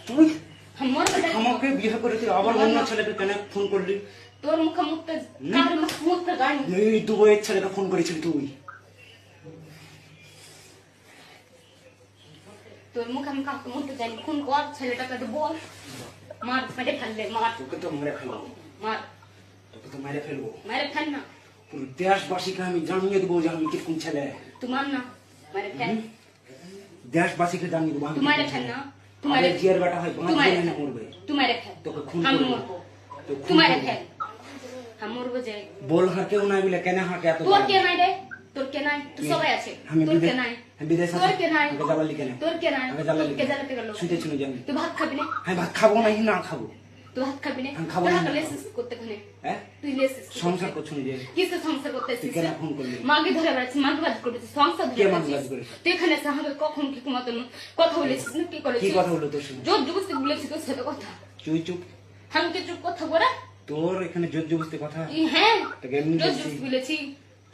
তুই আমার আমাকে বিয়ে করে তুই আবার অন্য ছেলেকে কেন ফোন করলি? তোর মুখে মুখতে কার মুখতে গান এই দুবাইয়ের ছেলেকে ফোন করেছিলি তুই? তোর মুখে আমি কাউকে মুখতে যাইনি ফোন কর ছেলেটাকে তো বল মার মেরে ফেললে মার তোকে তো মেরে ফেলবো, মার তোকে তো মেরে ফেলবো। মেরে ফেল না পুরো দেশবাসীকে আমি জানিয়ে দেবো যে আমি কিরকম ছেলে। তোমার না মেরে ফেল দেশবাসীকে জানিয়ে দেবো আমি তুই মেরে কিরকম ফেল ছেলে। না আমাদের জিয়ার বেটা হয় তুই মেরে না ফেল মরবে। তুই মেরে ফেল তোকে খুন আমি করবো। মরবো তোকে তুই খুন মেরে করবো। ফেল আমি মরবো যে বল হার কেউ নাই বলে কেন হাঁকে এত তোর কে নাই রে তোর কে নাই তুই সবাই আছে আমি তোর কে নাই বিদেশ তোর কে নাই আমাকে জ্বালালি কেন? তোর কে নাই আমাকে জ্বালালি কে জ্বালাতে গেল শুতে ছিল যে আমি তুই ভাত খাবি না আমি ভাত খাবো না না খাবো। তুই ভাত খাবি না আমি খাবো তোর না। হাতে লেসিস করতে কোনে হ্যাঁ তুই লেসিস সংসার করছো নিজে কিসে সংসার করতে তুই এসেছিস কেন ফোন করলি? মাকে ধরে বেড়াচ্ছিস মাকে বাজ করেছিস সংসার কে ধরে মাকে বেড়াচ্ছিস বাজ করেছে? তুই এখানে এসে আমাকে কখন কি মতন কথা বলেছিস না কি কি করেছিস কথা বললো তোর সঙ্গে? জোর জবরদস্তি বলেছিস তোর সাথে কথা তুই চুপ। আমি কি চুপ কথা বলে তোর এখানে জোর জবরদস্তি কথা? হ্যাঁ তোকে এমনি জোর বলছি। জবরদস্তি বলেছি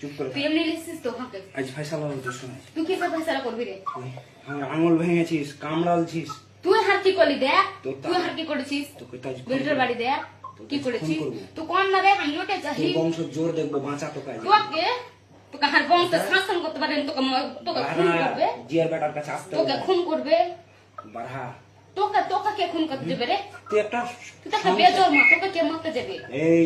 চুপ করে তুই থাক। এমনি লিখছিস তো হাঁকে আজ ফয়সালা হলো তোর সঙ্গে। তুই কি সব ফেসলা করবি রে তুই আমার আঙুল ভেঙেছিস, কামড়ালছিস। তুই হার কি করলি দেখ তোর তুই হার কি করেছিস তোকে তো আজ খুন বেলটার করবো। বাড়ি দেখ তোকে কি আজ করেছিস খুন করবো। তুই কোন না রে আমি ওটা চাহি তোর বংশ জোর দেখবো, বাঁচা তোকে আজ। তোকে তোকে হার বংশ শাসন করতে পারেন তোকে তোকে খুন করবে জিয়ার বেটার কাছে আসতে তোকে হবে। খুন করবে বাড়া তোকে তোকে কে খুন করতে যাবে রে তুই একটা তুই তো একটা বেজর মা তোকে কে মারতে যাবে এই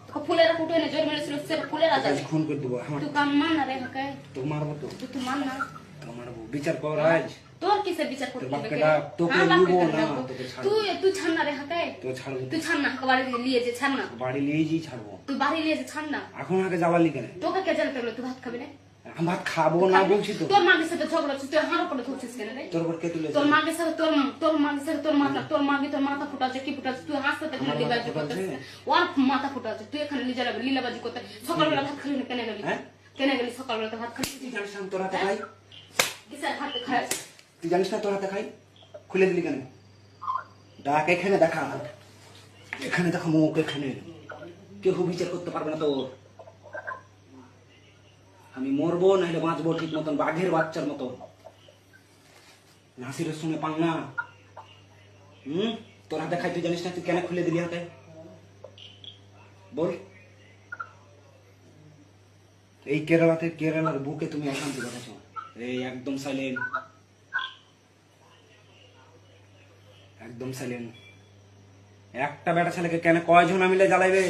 তোকে ফুলেরা কুটে এনে জোর মেরেছিল সে ফুলেরা তোকে আজ যাবে খুন করে দেবো। আমার তুই কাম মান না রে হাকে তো মারবো তো, তুই মান না তো মারবো। বিচার কর আজ। তোর কিসে বিচার করতে তোর যাবে বাপকে ডাক, তোকে নিবো না, তোকে ছাড়বো। তুই ছাড় না রে হাকে তো ছাড়বো তো। তুই ছাড় না বাড়ি নিয়ে যে ছাড় না বাড়ি নিয়েই ছাড়বো। তুই বাড়ি নিয়ে যে ছাড় না এখন আগে জ্বালালি কেন? তোকে কে জানতে গেলো তুই ভাত খাবি না আমি ভাত খাবো না বলছি তো। তোর মাকে সাথে ঝগড়া হচ্ছে তুই হার উপরে ধরছিস কেন রে তোর উপর কে তুলেছে? তোর মাকে সাথে তোর মাকে সাথে তোর মাথা ফুটাচ্ছে কি ফুটাচ্ছে তুই হাসতে থেকে আমার দিবাজি মাথা করতেছিস ফুটাচ্ছে? ওর মাথা ফুটাচ্ছে তুই এখানে লীলাবাজি করতে সকালবেলা ভাত খালি না কেন গেলি হ্যাঁ? কেন গেলি সকালবেলা ভাত খালি তুই জানিস না তোর হাতে খাই? কিসের ভাত খাস তুই জানিস না তোর হাতে খাই? খুলে দিলি কেন? ডাক এখানে দেখা, এখানে দেখা মুখ, এখানে কেউ বিচার করতে পারবে না তোর। আমি মরবো নাহলে বাঁচবো ঠিক মতন, বাঘের বাচ্চার মতন। নাসিরের সঙ্গে পাং না। তোর হাতে খাই তুই জানিস না? তুই কেন খুলে দিলি হাতে বল? এই কেরালার বুকে তুমি অশান্তি করেছো। এই একদম সাইলেন্ট, একদম সাইলেন্ট। একটা বেটা ছেলেকে কেন কয়জন মিলে জ্বালাইবে?